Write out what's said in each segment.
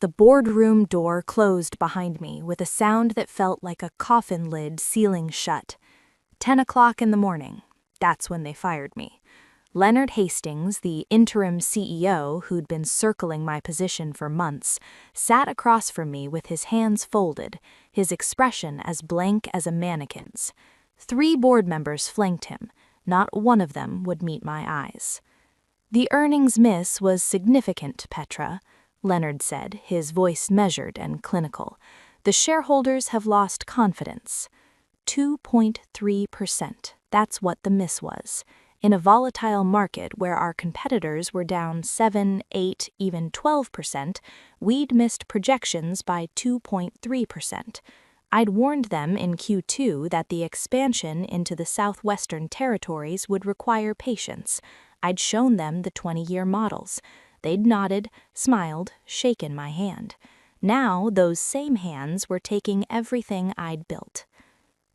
The boardroom door closed behind me with a sound that felt like a coffin lid sealing shut. 10 o'clock in the morning. That's when they fired me. Leonard Hastings, the interim CEO who'd been circling my position for months, sat across from me with his hands folded, his expression as blank as a mannequin's. 3 board members flanked him. Not one of them would meet my eyes. "The earnings miss was significant, Petra," Leonard said, his voice measured and clinical. "The shareholders have lost confidence." 2.3%. That's what the miss was. In a volatile market where our competitors were down 7, 8, even 12%, we'd missed projections by 2.3%. I'd warned them in Q2 that the expansion into the southwestern territories would require patience. I'd shown them the 20-year models. They'd nodded, smiled, shaken my hand. Now those same hands were taking everything I'd built.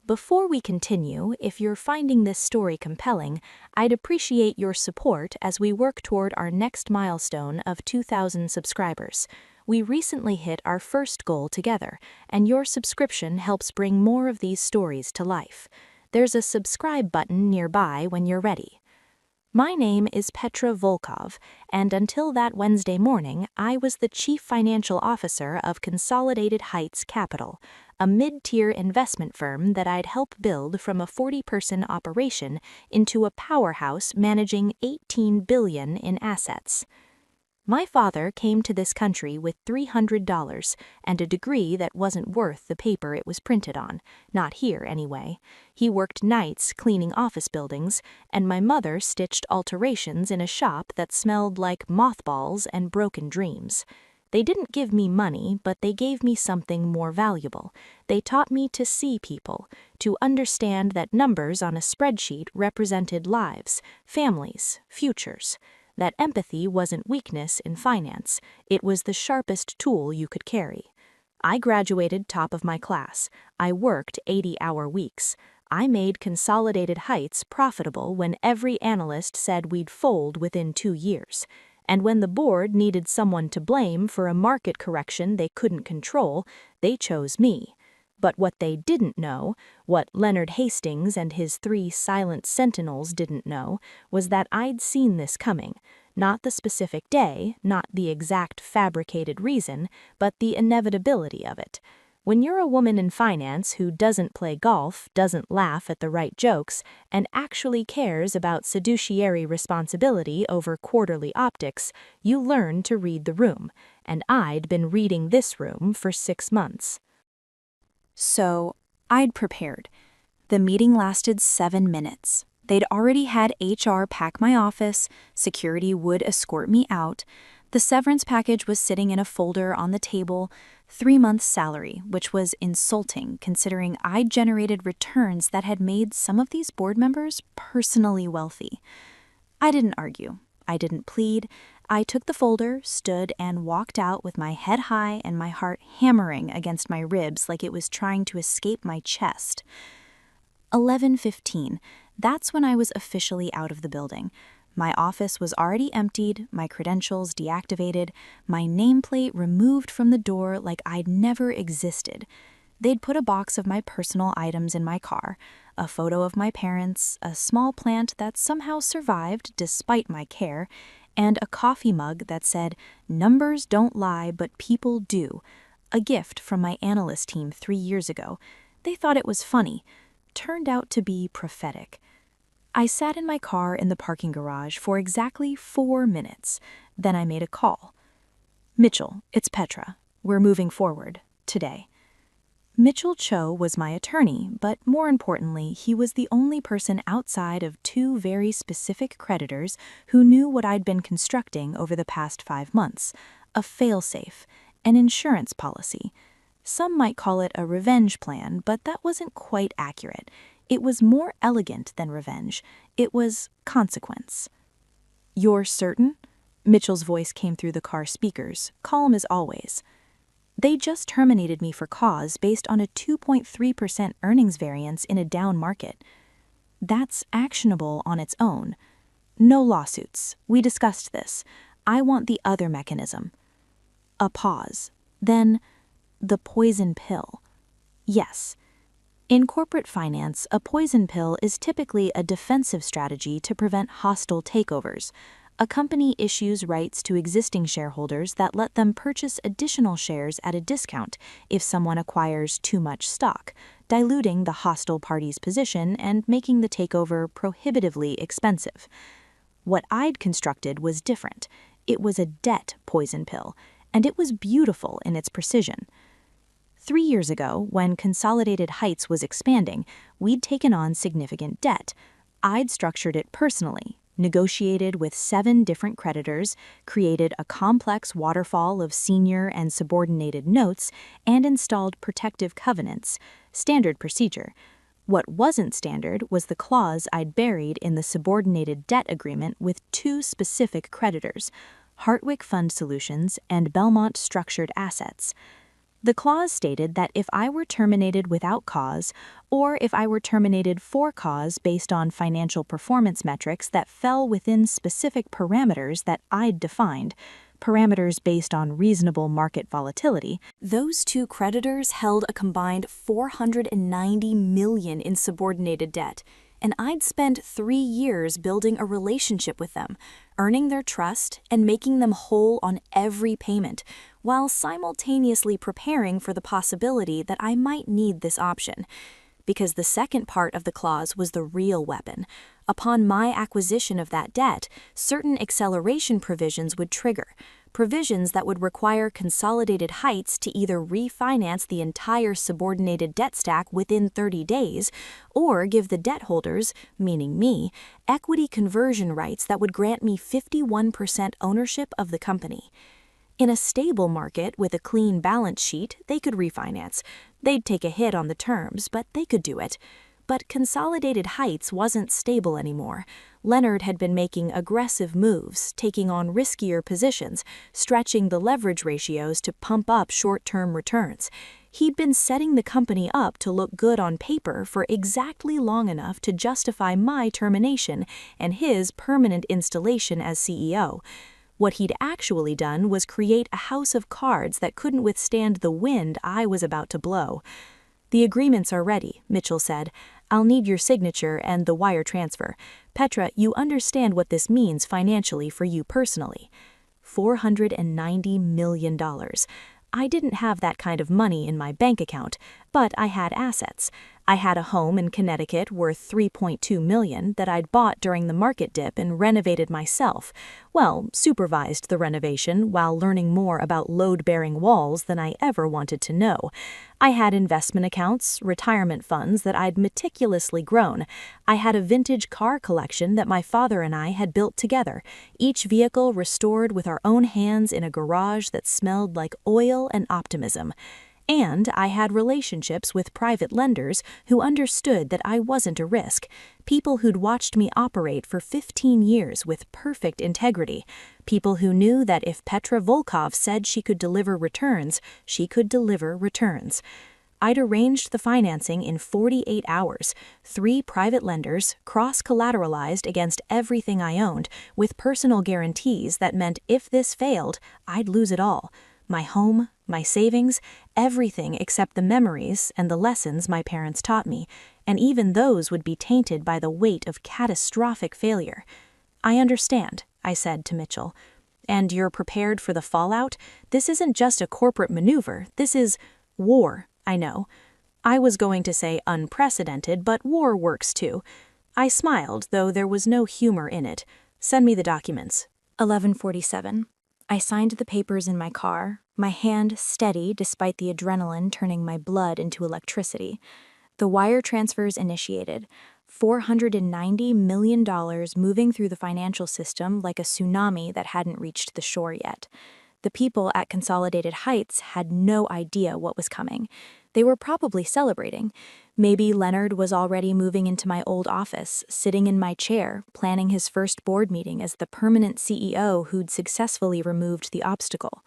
Before we continue, if you're finding this story compelling, I'd appreciate your support as we work toward our next milestone of 2,000 subscribers. We recently hit our first goal together, and your subscription helps bring more of these stories to life. There's a subscribe button nearby when you're ready. My name is Petra Volkov, and until that Wednesday morning, I was the Chief Financial Officer of Consolidated Heights Capital, a mid-tier investment firm that I'd helped build from a 40-person operation into a powerhouse managing $18 billion in assets. My father came to this country with $300 and a degree that wasn't worth the paper it was printed on, not here anyway. He worked nights cleaning office buildings, and my mother stitched alterations in a shop that smelled like mothballs and broken dreams. They didn't give me money, but they gave me something more valuable. They taught me to see people, to understand that numbers on a spreadsheet represented lives, families, futures. That empathy wasn't weakness in finance, it was the sharpest tool you could carry. I graduated top of my class. I worked 80-hour weeks. I made Consolidated Heights profitable when every analyst said we'd fold within 2 years. And when the board needed someone to blame for a market correction they couldn't control, they chose me. But what they didn't know, what Leonard Hastings and his 3 silent sentinels didn't know, was that I'd seen this coming. Not the specific day, not the exact fabricated reason, but the inevitability of it. When you're a woman in finance who doesn't play golf, doesn't laugh at the right jokes, and actually cares about fiduciary responsibility over quarterly optics, you learn to read the room. And I'd been reading this room for 6 months. So, I'd prepared. The meeting lasted 7 minutes. They'd already had HR pack my office, security would escort me out. The severance package was sitting in a folder on the table, 3 months' salary, which was insulting considering I'd generated returns that had made some of these board members personally wealthy. I didn't argue. I didn't plead. I took the folder, stood, and walked out with my head high and my heart hammering against my ribs like it was trying to escape my chest. 11:15. That's when I was officially out of the building. My office was already emptied, my credentials deactivated, my nameplate removed from the door like I'd never existed. They'd put a box of my personal items in my car, a photo of my parents, a small plant that somehow survived despite my care, and a coffee mug that said, "Numbers don't lie, but people do," a gift from my analyst team 3 years ago. They thought it was funny. Turned out to be prophetic. I sat in my car in the parking garage for exactly 4 minutes. Then I made a call. "Mitchell, it's Petra. We're moving forward. Today." Mitchell Cho was my attorney, but more importantly, he was the only person outside of 2 very specific creditors who knew what I'd been constructing over the past 5 months, a fail-safe, an insurance policy. Some might call it a revenge plan, but that wasn't quite accurate. It was more elegant than revenge. It was consequence. "You're certain?" Mitchell's voice came through the car speakers, calm as always. "They just terminated me for cause based on a 2.3% earnings variance in a down market. That's actionable on its own. No lawsuits. We discussed this. I want the other mechanism." A pause. Then, the poison pill. Yes. In corporate finance, a poison pill is typically a defensive strategy to prevent hostile takeovers. A company issues rights to existing shareholders that let them purchase additional shares at a discount if someone acquires too much stock, diluting the hostile party's position and making the takeover prohibitively expensive. What I'd constructed was different. It was a debt poison pill, and it was beautiful in its precision. 3 years ago, when Consolidated Heights was expanding, we'd taken on significant debt. I'd structured it personally, negotiated with 7 different creditors, created a complex waterfall of senior and subordinated notes, and installed protective covenants, standard procedure. What wasn't standard was the clause I'd buried in the subordinated debt agreement with 2 specific creditors, Hartwick Fund Solutions and Belmont Structured Assets. The clause stated that if I were terminated without cause, or if I were terminated for cause based on financial performance metrics that fell within specific parameters that I'd defined, parameters based on reasonable market volatility, those 2 creditors held a combined $490 million in subordinated debt, and I'd spent 3 years building a relationship with them, earning their trust and making them whole on every payment, while simultaneously preparing for the possibility that I might need this option. Because the second part of the clause was the real weapon. Upon my acquisition of that debt, certain acceleration provisions would trigger, provisions that would require Consolidated Heights to either refinance the entire subordinated debt stack within 30 days, or give the debt holders, meaning me, equity conversion rights that would grant me 51% ownership of the company. In a stable market with a clean balance sheet, they could refinance. They'd take a hit on the terms, but they could do it. But Consolidated Heights wasn't stable anymore. Leonard had been making aggressive moves, taking on riskier positions, stretching the leverage ratios to pump up short-term returns. He'd been setting the company up to look good on paper for exactly long enough to justify my termination and his permanent installation as CEO. What he'd actually done was create a house of cards that couldn't withstand the wind I was about to blow. "The agreements are ready," Mitchell said. "I'll need your signature and the wire transfer. Petra, you understand what this means financially for you personally." $490 million. I didn't have that kind of money in my bank account, but I had assets. I had a home in Connecticut worth $3.2 million that I'd bought during the market dip and renovated myself. Well, supervised the renovation while learning more about load-bearing walls than I ever wanted to know. I had investment accounts, retirement funds that I'd meticulously grown. I had a vintage car collection that my father and I had built together, each vehicle restored with our own hands in a garage that smelled like oil and optimism. And I had relationships with private lenders who understood that I wasn't a risk, people who'd watched me operate for 15 years with perfect integrity, people who knew that if Petra Volkov said she could deliver returns, she could deliver returns. I'd arranged the financing in 48 hours, 3 private lenders, cross-collateralized against everything I owned, with personal guarantees that meant if this failed, I'd lose it all. My home, my savings, everything except the memories and the lessons my parents taught me, and even those would be tainted by the weight of catastrophic failure. "I understand," I said to Mitchell. "And you're prepared for the fallout? This isn't just a corporate maneuver, this is war, I know." I was going to say unprecedented, but war works too. I smiled, though there was no humor in it. "Send me the documents." 11:47. I signed the papers in my car, my hand steady despite the adrenaline turning my blood into electricity. The wire transfers initiated, $490 million moving through the financial system like a tsunami that hadn't reached the shore yet. The people at Consolidated Heights had no idea what was coming. They were probably celebrating. Maybe Leonard was already moving into my old office, sitting in my chair, planning his first board meeting as the permanent CEO who'd successfully removed the obstacle.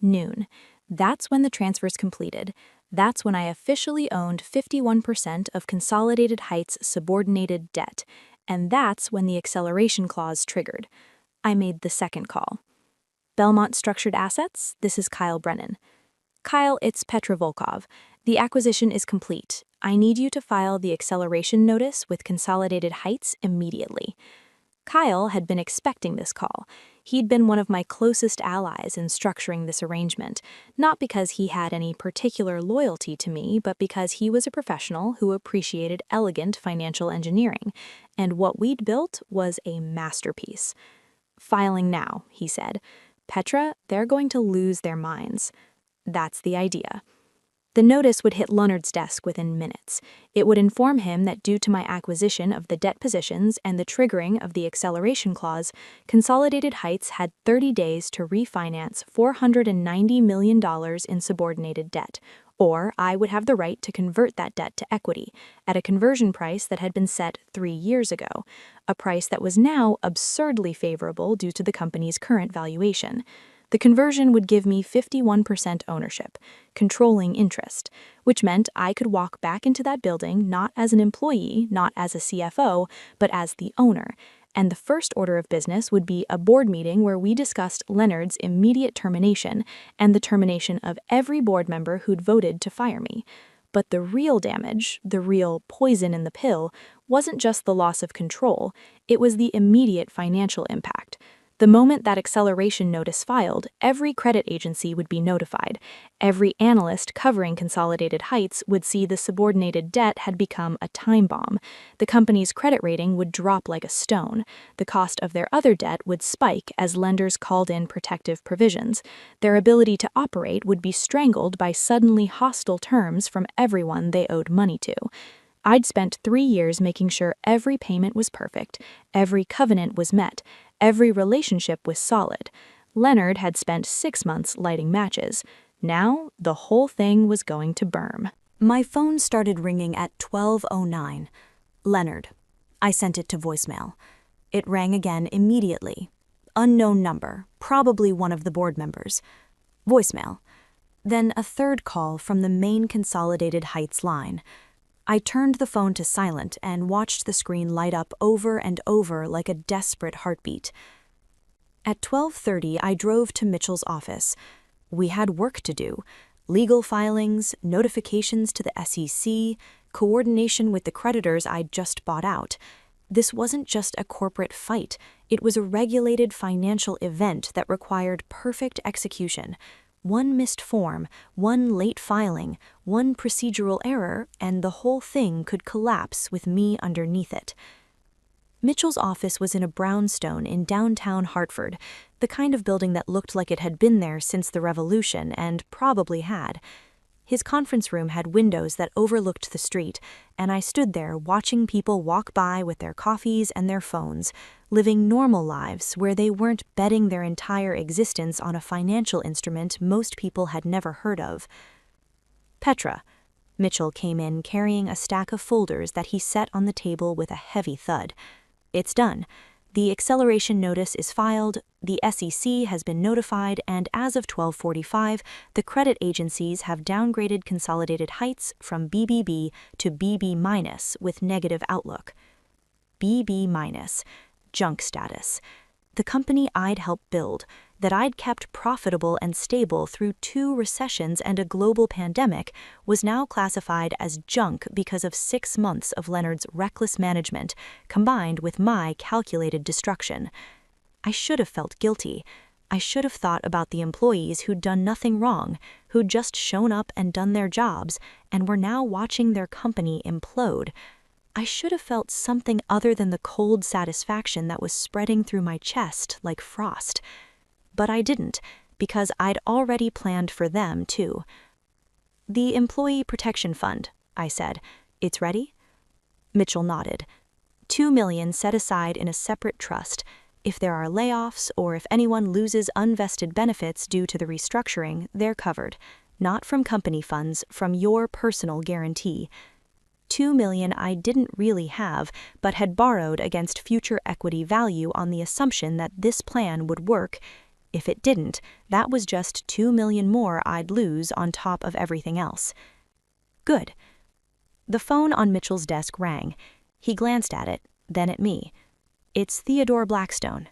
Noon. That's when the transfers completed. That's when I officially owned 51% of Consolidated Heights' subordinated debt. And that's when the acceleration clause triggered. I made the second call. "Belmont Structured Assets, this is Kyle Brennan." Kyle, it's Petra Volkov. The acquisition is complete. I need you to file the acceleration notice with Consolidated Heights immediately. Kyle had been expecting this call. He'd been one of my closest allies in structuring this arrangement, not because he had any particular loyalty to me, but because he was a professional who appreciated elegant financial engineering, and what we'd built was a masterpiece. Filing now, he said. Petra, they're going to lose their minds. That's the idea. The notice would hit Leonard's desk within minutes. It would inform him that due to my acquisition of the debt positions and the triggering of the acceleration clause, Consolidated Heights had 30 days to refinance $490 million in subordinated debt, or I would have the right to convert that debt to equity at a conversion price that had been set 3 years ago, a price that was now absurdly favorable due to the company's current valuation. The conversion would give me 51% ownership, controlling interest, which meant I could walk back into that building not as an employee, not as a CFO, but as the owner. And the first order of business would be a board meeting where we discussed Leonard's immediate termination and the termination of every board member who'd voted to fire me. But the real damage, the real poison in the pill, wasn't just the loss of control, it was the immediate financial impact. The moment that acceleration notice filed, every credit agency would be notified. Every analyst covering Consolidated Heights would see the subordinated debt had become a time bomb. The company's credit rating would drop like a stone. The cost of their other debt would spike as lenders called in protective provisions. Their ability to operate would be strangled by suddenly hostile terms from everyone they owed money to. I'd spent 3 years making sure every payment was perfect, every covenant was met, every relationship was solid. Leonard had spent 6 months lighting matches. Now, the whole thing was going to burn. My phone started ringing at 12:09. Leonard. I sent it to voicemail. It rang again immediately. Unknown number, probably one of the board members. Voicemail. Then a third call from the main Consolidated Heights line. I turned the phone to silent and watched the screen light up over and over like a desperate heartbeat. At 12:30, I drove to Mitchell's office. We had work to do. Legal filings, notifications to the SEC, coordination with the creditors I'd just bought out. This wasn't just a corporate fight. It was a regulated financial event that required perfect execution. One missed form, one late filing, one procedural error, and the whole thing could collapse with me underneath it. Mitchell's office was in a brownstone in downtown Hartford, the kind of building that looked like it had been there since the Revolution, and probably had. His conference room had windows that overlooked the street, and I stood there watching people walk by with their coffees and their phones, living normal lives where they weren't betting their entire existence on a financial instrument most people had never heard of. Petra. Mitchell came in carrying a stack of folders that he set on the table with a heavy thud. It's done. The acceleration notice is filed, the SEC has been notified, and as of 12:45, the credit agencies have downgraded Consolidated Heights from BBB to BB- with negative outlook. BB-, junk status. The company I'd helped build, that I'd kept profitable and stable through 2 recessions and a global pandemic, was now classified as junk because of 6 months of Leonard's reckless management, combined with my calculated destruction. I should have felt guilty. I should have thought about the employees who'd done nothing wrong, who'd just shown up and done their jobs, and were now watching their company implode. I should have felt something other than the cold satisfaction that was spreading through my chest like frost. But I didn't, because I'd already planned for them, too. "The Employee Protection Fund," I said. "It's ready?" Mitchell nodded. $2 million set aside in a separate trust. If there are layoffs or if anyone loses unvested benefits due to the restructuring, they're covered. Not from company funds, from your personal guarantee. $2 million I didn't really have, but had borrowed against future equity value on the assumption that this plan would work. If it didn't, that was just $2 million more I'd lose on top of everything else. Good. The phone on Mitchell's desk rang. He glanced at it, then at me. "It's Theodore Blackstone."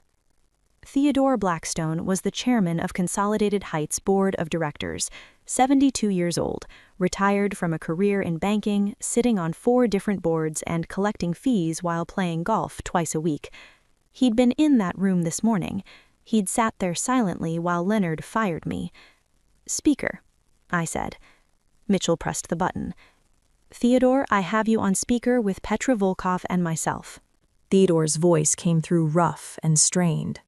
Theodore Blackstone was the chairman of Consolidated Heights Board of Directors, 72 years old, retired from a career in banking, sitting on 4 different boards and collecting fees while playing golf twice a week. He'd been in that room this morning. He'd sat there silently while Leonard fired me. "Speaker," I said. Mitchell pressed the button. "Theodore, I have you on speaker with Petra Volkov and myself." Theodore's voice came through rough and strained.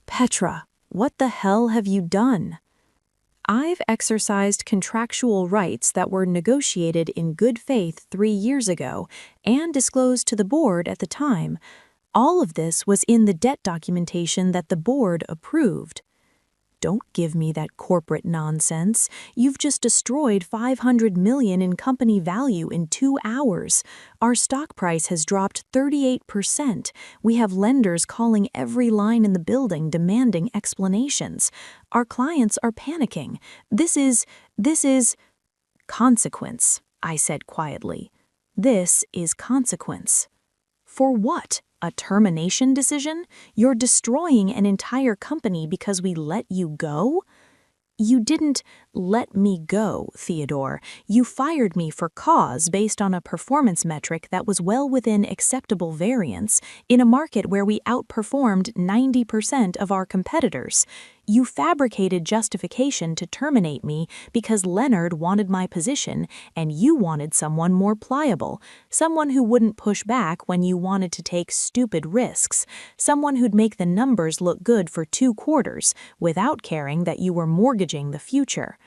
"Petra, what the hell have you done?" "I've exercised contractual rights that were negotiated in good faith 3 years ago and disclosed to the board at the time. All of this was in the debt documentation that the board approved." "Don't give me that corporate nonsense. You've just destroyed $500 million in company value in 2 hours. Our stock price has dropped 38%. We have lenders calling every line in the building demanding explanations. Our clients are panicking. This is consequence," I said quietly. "This is consequence." "For what? A termination decision? You're destroying an entire company because we let you go?" "You didn't let me go, Theodore. You fired me for cause based on a performance metric that was well within acceptable variance in a market where we outperformed 90% of our competitors. You fabricated justification to terminate me because Leonard wanted my position and you wanted someone more pliable, someone who wouldn't push back when you wanted to take stupid risks, someone who'd make the numbers look good for 2 quarters without caring that you were mortgaging the future.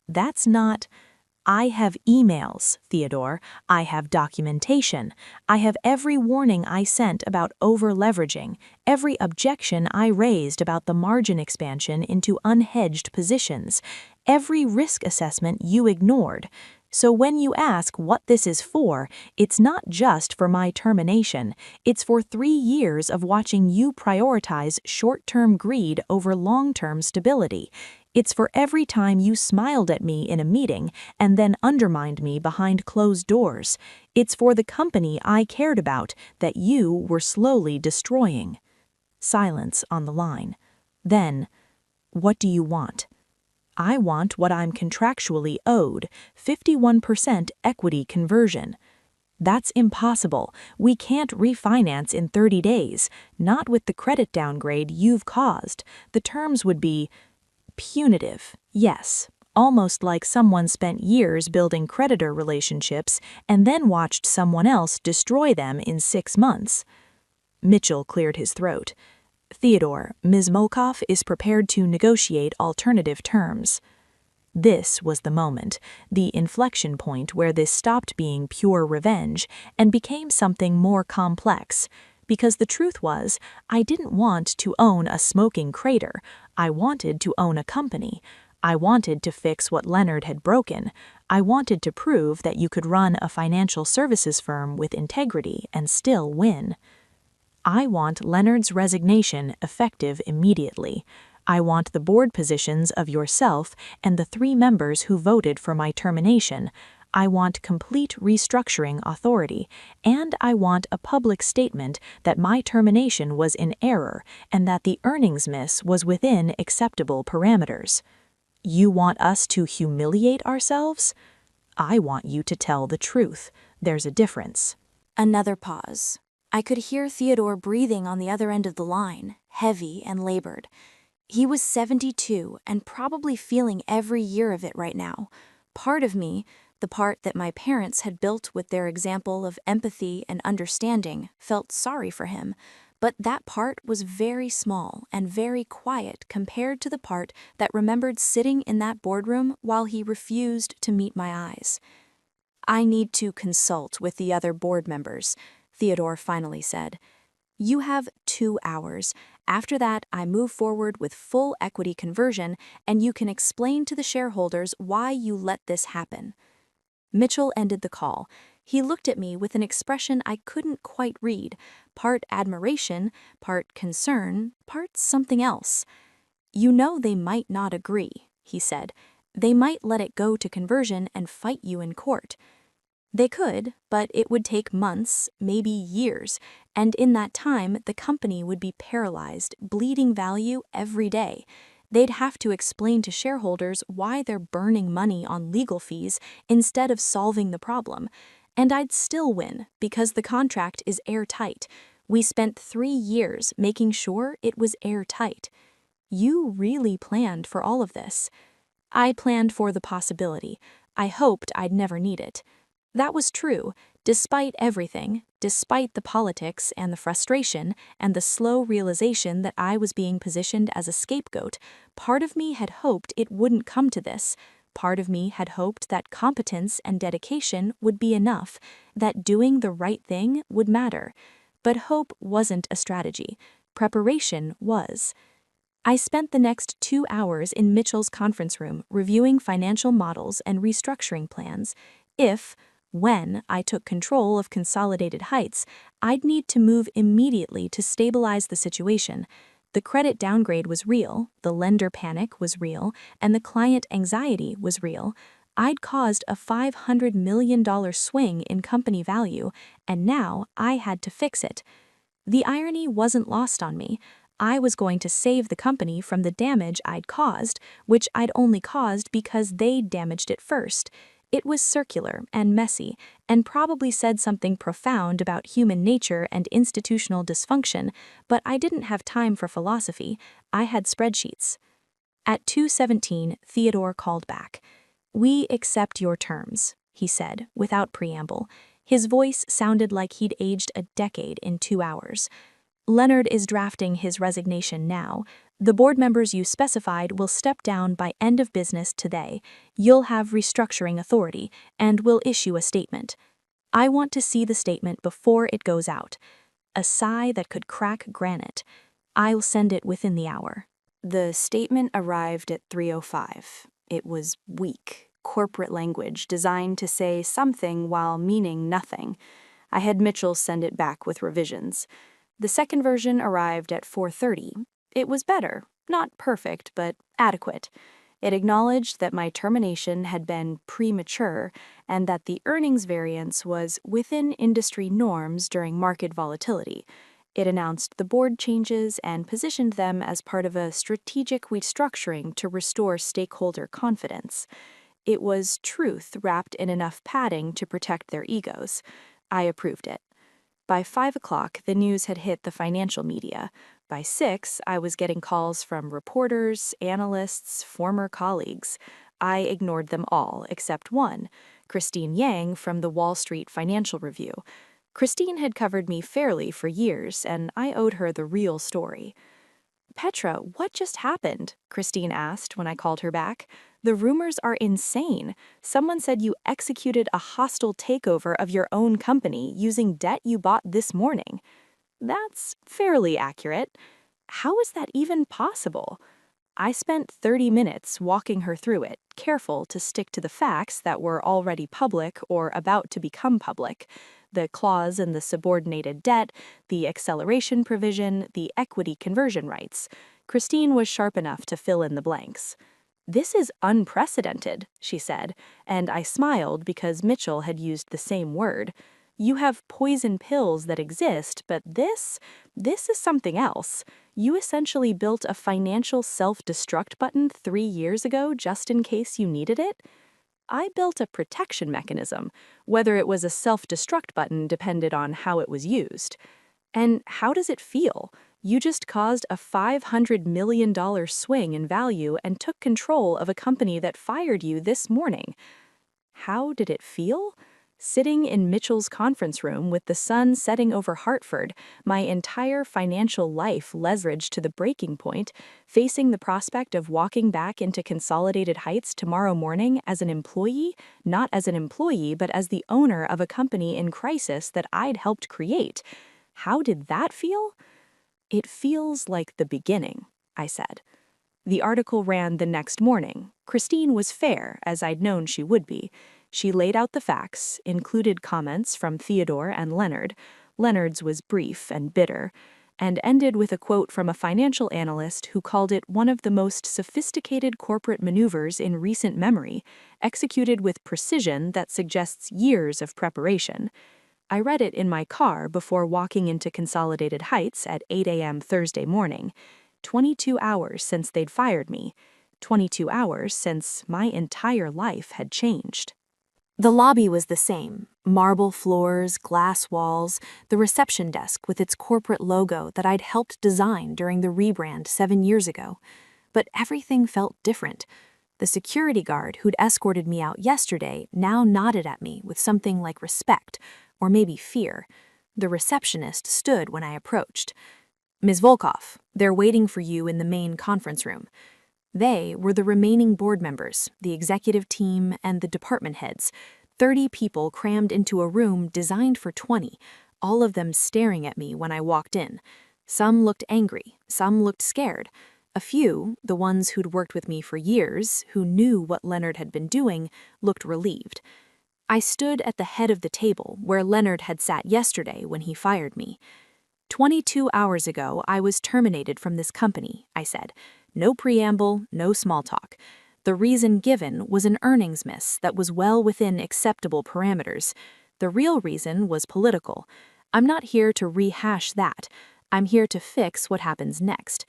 That's not... I have emails, Theodore. I have documentation. I have every warning I sent about over-leveraging, every objection I raised about the margin expansion into unhedged positions, every risk assessment you ignored. So when you ask what this is for, it's not just for my termination. It's for 3 years of watching you prioritize short-term greed over long-term stability. It's for every time you smiled at me in a meeting and then undermined me behind closed doors. It's for the company I cared about that you were slowly destroying." Silence on the line. Then, "What do you want?" "I want what I'm contractually owed, 51% equity conversion." "That's impossible. We can't refinance in 30 days, not with the credit downgrade you've caused. The terms would be punitive, yes, almost like someone spent years building creditor relationships and then watched someone else destroy them in 6 months." Mitchell cleared his throat. "Theodore, Ms. Volkov is prepared to negotiate alternative terms." This was the moment, the inflection point where this stopped being pure revenge and became something more complex. Because the truth was, I didn't want to own a smoking crater. I wanted to own a company. I wanted to fix what Leonard had broken. I wanted to prove that you could run a financial services firm with integrity and still win. I want Leonard's resignation effective immediately. I want the board positions of yourself and the 3 members who voted for my termination. I want complete restructuring authority, and I want a public statement that my termination was in error and that the earnings miss was within acceptable parameters. You want us to humiliate ourselves? I want you to tell the truth. There's a difference." Another pause. I could hear Theodore breathing on the other end of the line, heavy and labored. He was 72 and probably feeling every year of it right now. Part of me, the part that my parents had built with their example of empathy and understanding, felt sorry for him, but that part was very small and very quiet compared to the part that remembered sitting in that boardroom while he refused to meet my eyes. "I need to consult with the other board members," Theodore finally said. "You have 2 hours. After that, I move forward with full equity conversion, and you can explain to the shareholders why you let this happen." Mitchell ended the call. He looked at me with an expression I couldn't quite read, part admiration, part concern, part something else. "You know they might not agree," he said. "They might let it go to conversion and fight you in court." They could, but it would take months, maybe years, and in that time, the company would be paralyzed, bleeding value every day. They'd have to explain to shareholders why they're burning money on legal fees instead of solving the problem. And I'd still win because the contract is airtight. We spent 3 years making sure it was airtight. You really planned for all of this. I planned for the possibility. I hoped I'd never need it. That was true, despite everything, despite the politics and the frustration and the slow realization that I was being positioned as a scapegoat. Part of me had hoped it wouldn't come to this. Part of me had hoped that competence and dedication would be enough, that doing the right thing would matter. But hope wasn't a strategy. Preparation was. I spent the next 2 hours in Mitchell's conference room reviewing financial models and restructuring plans. When I took control of Consolidated Heights, I'd need to move immediately to stabilize the situation. The credit downgrade was real, the lender panic was real, and the client anxiety was real. I'd caused a $500 million swing in company value, and now I had to fix it. The irony wasn't lost on me. I was going to save the company from the damage I'd caused, which I'd only caused because they'd damaged it first. It was circular and messy, and probably said something profound about human nature and institutional dysfunction, but I didn't have time for philosophy. I had spreadsheets. At 2:17, Theodore called back. "We accept your terms," he said, without preamble. His voice sounded like he'd aged a decade in 2 hours. "Leonard is drafting his resignation now. The board members you specified will step down by end of business today. You'll have restructuring authority, and will issue a statement. I want to see the statement before it goes out." A sigh that could crack granite. "I'll send it within the hour." The statement arrived at 3:05. It was weak, corporate language designed to say something while meaning nothing. I had Mitchell send it back with revisions. The second version arrived at 4:30. It was better, not perfect, but adequate. It acknowledged that my termination had been premature and that the earnings variance was within industry norms during market volatility. It announced the board changes and positioned them as part of a strategic restructuring to restore stakeholder confidence. It was truth wrapped in enough padding to protect their egos. I approved it. By 5 o'clock, the news had hit the financial media. By 6, I was getting calls from reporters, analysts, former colleagues. I ignored them all except one, Christine Yang from the Wall Street Financial Review. Christine had covered me fairly for years, and I owed her the real story. "Petra, what just happened?" Christine asked when I called her back. "The rumors are insane. Someone said you executed a hostile takeover of your own company using debt you bought this morning." "That's fairly accurate. How is that even possible?" I spent 30 minutes walking her through it, careful to stick to the facts that were already public or about to become public. The clause in the subordinated debt, the acceleration provision, the equity conversion rights. Christine was sharp enough to fill in the blanks. "This is unprecedented," she said, and I smiled because Mitchell had used the same word. "You have poison pills that exist, but this is something else. You essentially built a financial self-destruct button 3 years ago just in case you needed it." I built a protection mechanism. Whether it was a self-destruct button depended on how it was used. "And how does it feel? You just caused a $500 million swing in value and took control of a company that fired you this morning." How did it feel? Sitting in Mitchell's conference room with the sun setting over Hartford, my entire financial life leveraged to the breaking point, facing the prospect of walking back into Consolidated Heights tomorrow morning as an employee, not as an employee, but as the owner of a company in crisis that I'd helped create. How did that feel? "It feels like the beginning," I said. The article ran the next morning. Christine was fair, as I'd known she would be. She laid out the facts, included comments from Theodore and Leonard. Leonard's was brief and bitter. and ended with a quote from a financial analyst who called it one of the most sophisticated corporate maneuvers in recent memory, executed with precision that suggests years of preparation. I read it in my car before walking into Consolidated Heights at 8 a.m. Thursday morning. 22 hours since they'd fired me. 22 hours since my entire life had changed. The lobby was the same. Marble floors, glass walls, the reception desk with its corporate logo that I'd helped design during the rebrand 7 years ago. But everything felt different. The security guard who'd escorted me out yesterday now nodded at me with something like respect, or maybe fear. The receptionist stood when I approached. "Ms. Volkov, they're waiting for you in the main conference room." They were the remaining board members, the executive team, and the department heads. 30 people crammed into a room designed for 20, all of them staring at me when I walked in. Some looked angry, some looked scared. A few, the ones who'd worked with me for years, who knew what Leonard had been doing, looked relieved. I stood at the head of the table where Leonard had sat yesterday when he fired me. 22 hours ago, I was terminated from this company, I said. No preamble, no small talk. The reason given was an earnings miss that was well within acceptable parameters. The real reason was political. I'm not here to rehash that. I'm here to fix what happens next.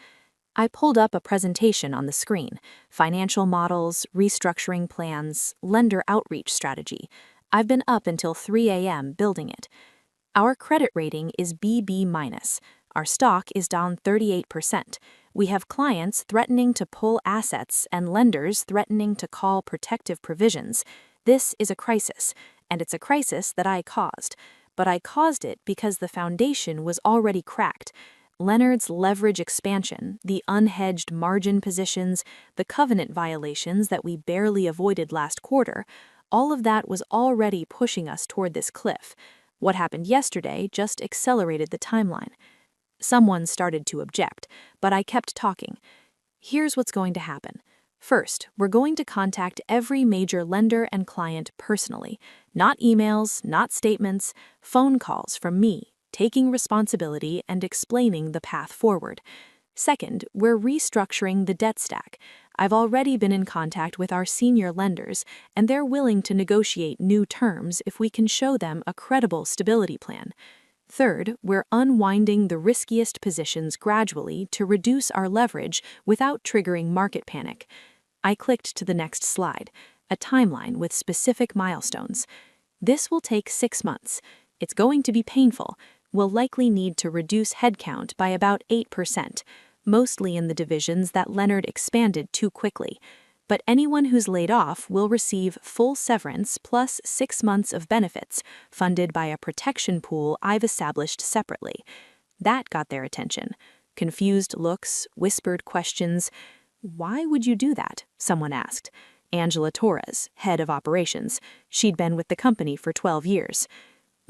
I pulled up a presentation on the screen. Financial models, restructuring plans, lender outreach strategy. I've been up until 3 a.m. building it. Our credit rating is BB-. Our stock is down 38%. We have clients threatening to pull assets and lenders threatening to call protective provisions. This is a crisis, and it's a crisis that I caused. But I caused it because the foundation was already cracked. Leonard's leverage expansion, the unhedged margin positions, the covenant violations that we barely avoided last quarter, all of that was already pushing us toward this cliff. What happened yesterday just accelerated the timeline. Someone started to object, but I kept talking. Here's what's going to happen. First, we're going to contact every major lender and client personally. Not emails, not statements, phone calls from me, taking responsibility and explaining the path forward. Second, we're restructuring the debt stack. I've already been in contact with our senior lenders, and they're willing to negotiate new terms if we can show them a credible stability plan. Third, we're unwinding the riskiest positions gradually to reduce our leverage without triggering market panic. I clicked to the next slide, a timeline with specific milestones. This will take 6 months. It's going to be painful. We'll likely need to reduce headcount by about 8%, mostly in the divisions that Leonard expanded too quickly. But anyone who's laid off will receive full severance plus 6 months of benefits, funded by a protection pool I've established separately. That got their attention. Confused looks, whispered questions. "Why would you do that?" someone asked. Angela Torres, head of operations. She'd been with the company for 12 years.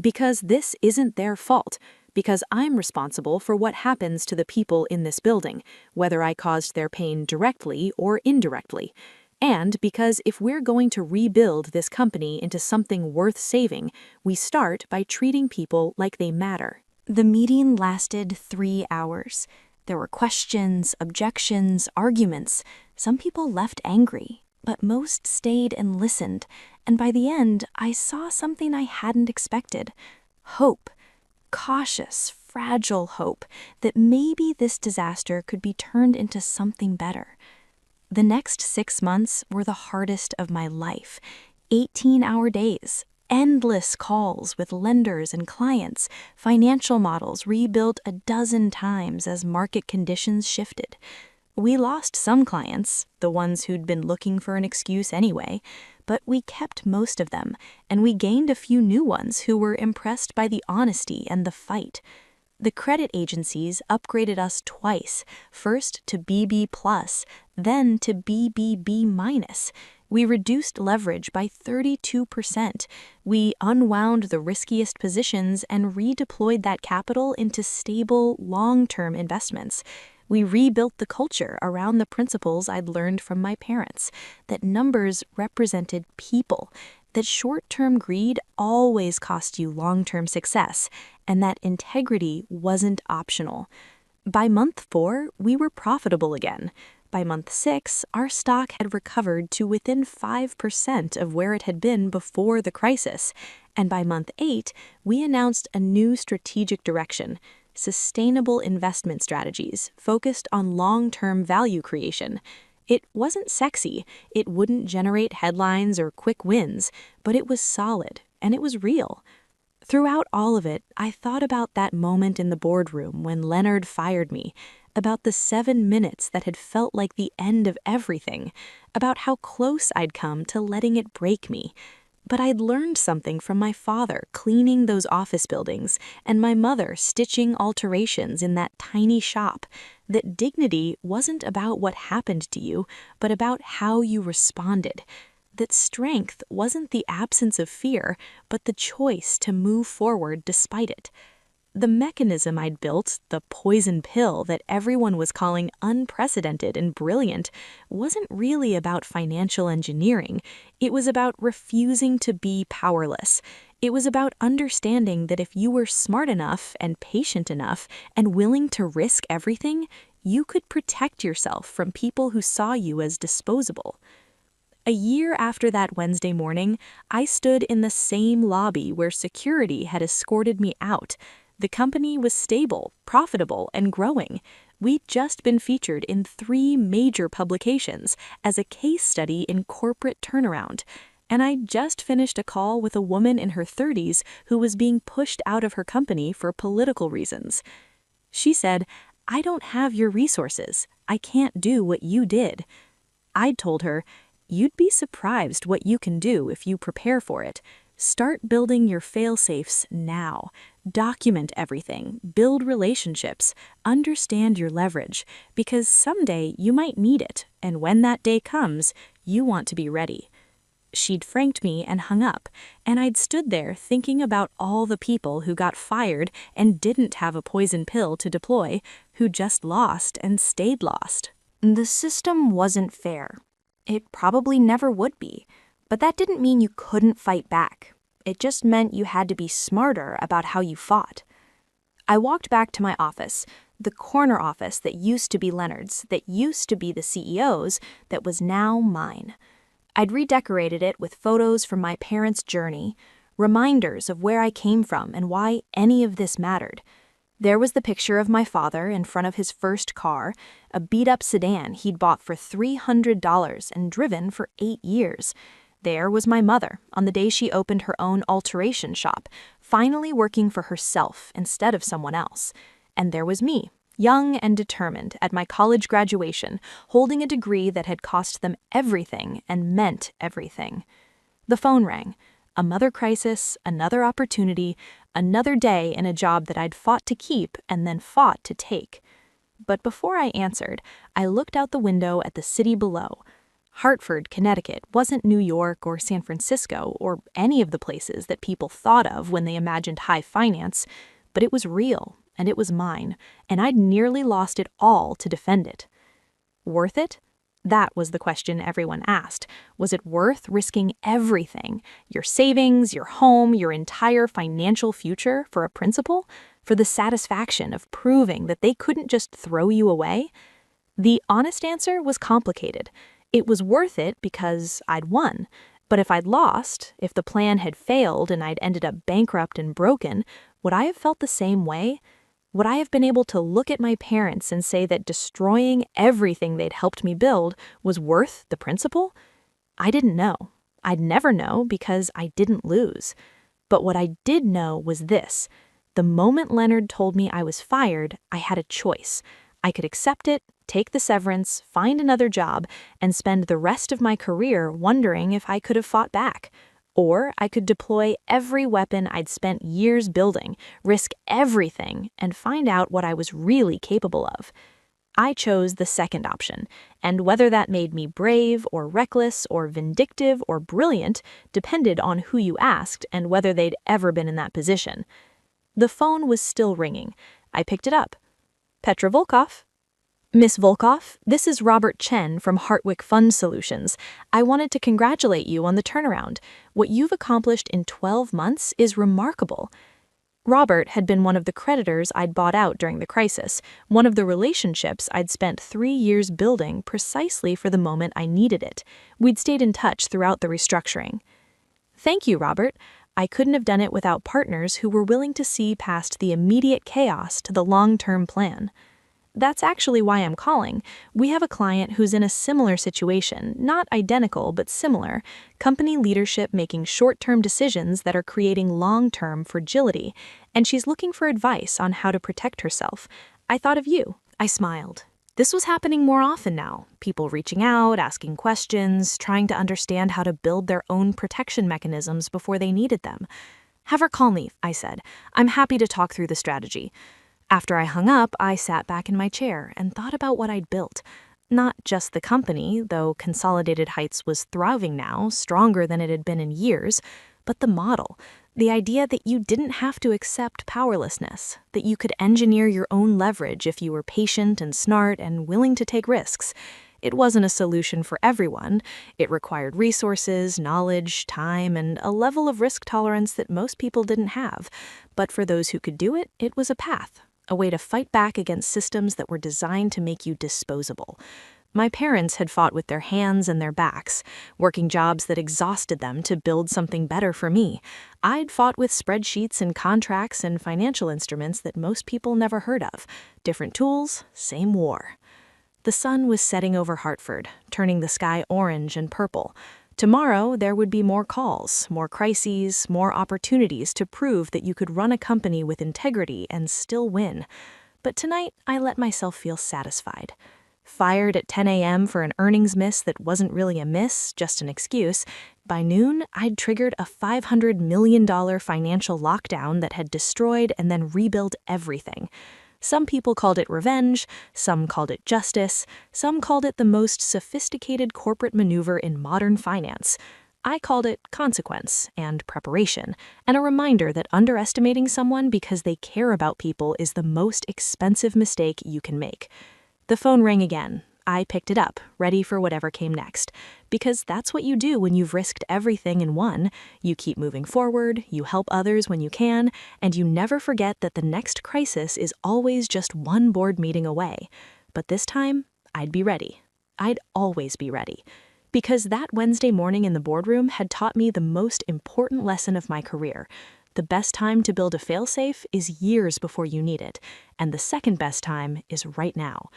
"Because this isn't their fault. Because I'm responsible for what happens to the people in this building, whether I caused their pain directly or indirectly. And because if we're going to rebuild this company into something worth saving, we start by treating people like they matter." The meeting lasted 3 hours. There were questions, objections, arguments. Some people left angry, but most stayed and listened. And by the end, I saw something I hadn't expected. Hope. Cautious, fragile hope that maybe this disaster could be turned into something better. The next 6 months were the hardest of my life. 18-hour days, endless calls with lenders and clients, financial models rebuilt a dozen times as market conditions shifted. We lost some clients, the ones who'd been looking for an excuse anyway, but we kept most of them, and we gained a few new ones who were impressed by the honesty and the fight. The credit agencies upgraded us twice, first to BB+, then to BBB-. We reduced leverage by 32%. We unwound the riskiest positions and redeployed that capital into stable, long-term investments. We rebuilt the culture around the principles I'd learned from my parents, that numbers represented people, that short-term greed always cost you long-term success, and that integrity wasn't optional. By month 4, we were profitable again. By month 6, our stock had recovered to within 5% of where it had been before the crisis. And by month 8, we announced a new strategic direction: sustainable investment strategies focused on long-term value creation. It wasn't sexy, it wouldn't generate headlines or quick wins, but it was solid, and it was real. Throughout all of it, I thought about that moment in the boardroom when Leonard fired me, about the 7 minutes that had felt like the end of everything, about how close I'd come to letting it break me. But I'd learned something from my father cleaning those office buildings and my mother stitching alterations in that tiny shop, that dignity wasn't about what happened to you, but about how you responded. That strength wasn't the absence of fear, but the choice to move forward despite it. The mechanism I'd built, the poison pill that everyone was calling unprecedented and brilliant, wasn't really about financial engineering. It was about refusing to be powerless. It was about understanding that if you were smart enough and patient enough and willing to risk everything, you could protect yourself from people who saw you as disposable. A year after that Wednesday morning, I stood in the same lobby where security had escorted me out. The company was stable, profitable, and growing. We'd just been featured in 3 major publications as a case study in corporate turnaround. And I'd just finished a call with a woman in her 30s who was being pushed out of her company for political reasons. She said, "I don't have your resources. I can't do what you did." I'd told her, "You'd be surprised what you can do if you prepare for it. Start building your fail-safes now. Document everything, build relationships, understand your leverage, because someday you might need it, and when that day comes, you want to be ready." She'd franked me and hung up, and I'd stood there thinking about all the people who got fired and didn't have a poison pill to deploy, who just lost and stayed lost. The system wasn't fair. It probably never would be, but that didn't mean you couldn't fight back. It just meant you had to be smarter about how you fought. I walked back to my office, the corner office that used to be Leonard's, that used to be the CEO's, that was now mine. I'd redecorated it with photos from my parents' journey, reminders of where I came from and why any of this mattered. There was the picture of my father in front of his first car, a beat-up sedan he'd bought for $300 and driven for 8 years. There was my mother on the day she opened her own alteration shop, finally working for herself instead of someone else. And there was me, young and determined, at my college graduation, holding a degree that had cost them everything and meant everything. The phone rang. A mother crisis, another opportunity, another day in a job that I'd fought to keep and then fought to take. But before I answered, I looked out the window at the city below. Hartford, Connecticut wasn't New York or San Francisco or any of the places that people thought of when they imagined high finance, but it was real, and it was mine, and I'd nearly lost it all to defend it. Worth it? That was the question everyone asked. Was it worth risking everything, your savings, your home, your entire financial future, for a principal, for the satisfaction of proving that they couldn't just throw you away? The honest answer was complicated. It was worth it because I'd won. But if I'd lost, if the plan had failed and I'd ended up bankrupt and broken, would I have felt the same way? Would I have been able to look at my parents and say that destroying everything they'd helped me build was worth the principal? I didn't know. I'd never know because I didn't lose. But what I did know was this. The moment Leonard told me I was fired, I had a choice. I could accept it, take the severance, find another job, and spend the rest of my career wondering if I could have fought back. Or I could deploy every weapon I'd spent years building, risk everything, and find out what I was really capable of. I chose the second option, and whether that made me brave or reckless or vindictive or brilliant depended on who you asked and whether they'd ever been in that position. The phone was still ringing. I picked it up. "Petra Volkov." Miss Volkov, this is Robert Chen from Hartwick Fund Solutions. I wanted to congratulate you on the turnaround. What you've accomplished in 12 months is remarkable. Robert had been one of the creditors I'd bought out during the crisis, one of the relationships I'd spent 3 years building precisely for the moment I needed it. We'd stayed in touch throughout the restructuring. Thank you, Robert. I couldn't have done it without partners who were willing to see past the immediate chaos to the long-term plan. That's actually why I'm calling. We have a client who's in a similar situation, not identical, but similar. Company leadership making short-term decisions that are creating long-term fragility, and she's looking for advice on how to protect herself. I thought of you. I smiled. This was happening more often now. People reaching out, asking questions, trying to understand how to build their own protection mechanisms before they needed them. Have her call me, I said. I'm happy to talk through the strategy. After I hung up, I sat back in my chair and thought about what I'd built. Not just the company, though Consolidated Heights was thriving now, stronger than it had been in years, but the model. The idea that you didn't have to accept powerlessness, that you could engineer your own leverage if you were patient and smart and willing to take risks. It wasn't a solution for everyone. It required resources, knowledge, time, and a level of risk tolerance that most people didn't have. But for those who could do it, it was a path. A way to fight back against systems that were designed to make you disposable. My parents had fought with their hands and their backs, working jobs that exhausted them to build something better for me. I'd fought with spreadsheets and contracts and financial instruments that most people never heard of. Different tools, same war. The sun was setting over Hartford, turning the sky orange and purple. Tomorrow, there would be more calls, more crises, more opportunities to prove that you could run a company with integrity and still win. But tonight, I let myself feel satisfied. Fired at 10 a.m. for an earnings miss that wasn't really a miss, just an excuse, by noon, I'd triggered a $500 million financial lockdown that had destroyed and then rebuilt everything. Some people called it revenge, some called it justice, some called it the most sophisticated corporate maneuver in modern finance. I called it consequence and preparation, and a reminder that underestimating someone because they care about people is the most expensive mistake you can make. The phone rang again. I picked it up, ready for whatever came next. Because that's what you do when you've risked everything and won. You keep moving forward, you help others when you can, and you never forget that the next crisis is always just one board meeting away. But this time, I'd be ready. I'd always be ready. Because that Wednesday morning in the boardroom had taught me the most important lesson of my career. The best time to build a failsafe is years before you need it, and the second best time is right now.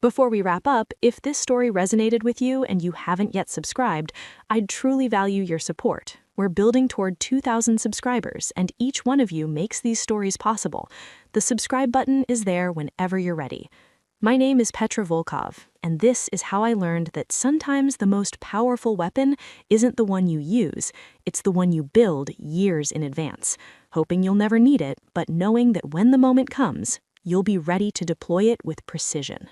Before we wrap up, if this story resonated with you and you haven't yet subscribed, I'd truly value your support. We're building toward 2,000 subscribers, and each one of you makes these stories possible. The subscribe button is there whenever you're ready. My name is Petra Volkov, and this is how I learned that sometimes the most powerful weapon isn't the one you use, it's the one you build years in advance, hoping you'll never need it, but knowing that when the moment comes, you'll be ready to deploy it with precision.